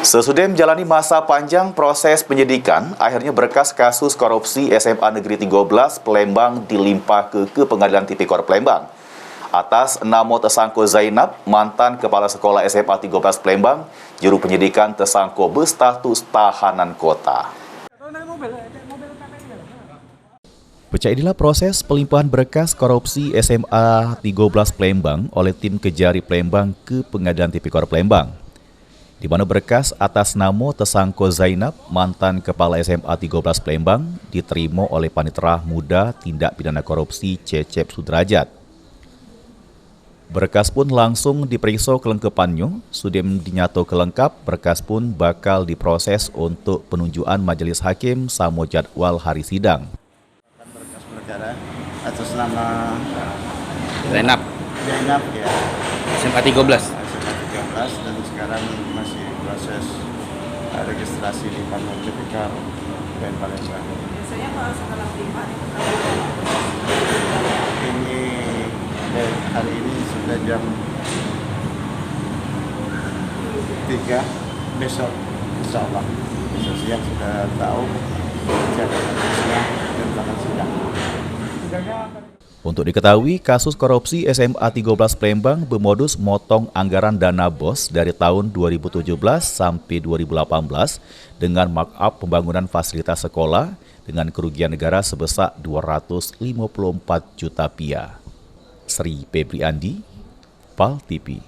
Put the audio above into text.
Sesudah menjalani masa panjang proses penyidikan, akhirnya berkas kasus korupsi SMA Negeri 13 Palembang dilimpah ke Pengadilan Tipikor Palembang. Atas nama tersangka Zainab, mantan kepala sekolah SMA 13 Palembang, juru penyidikan tersangka berstatus tahanan kota. Pecah inilah proses pelimpahan berkas korupsi SMA 13 Palembang oleh tim Kejari Palembang ke Pengadilan Tipikor Palembang, di mana berkas atas nama tersangka Zainab, mantan kepala SMA 13 Palembang, diterima oleh Panitera Muda Tindak Pidana Korupsi Cecep Sudrajat. Berkas pun langsung diperiksa kelengkapannya, sudah dinyatakan lengkap, berkas pun bakal diproses untuk penunjukan majelis hakim sama jadwal hari sidang. Berkas perkara atas nama Zainab ya, SMA 13. SMA 13 dan sekarang masih proses registrasi di Panwar Tipikor dan Palembang. Biasanya kalau setelah lima Ini hari ini sudah jam 3, besok insya Allah besok siang sudah tahu jadwalnya dan tanggal sidang. Untuk diketahui, kasus korupsi SMA 13 Palembang bermodus motong anggaran dana BOS dari tahun 2017 sampai 2018 dengan markup pembangunan fasilitas sekolah dengan kerugian negara sebesar 254 juta rupiah. Sri Febri Andi, PAL TV.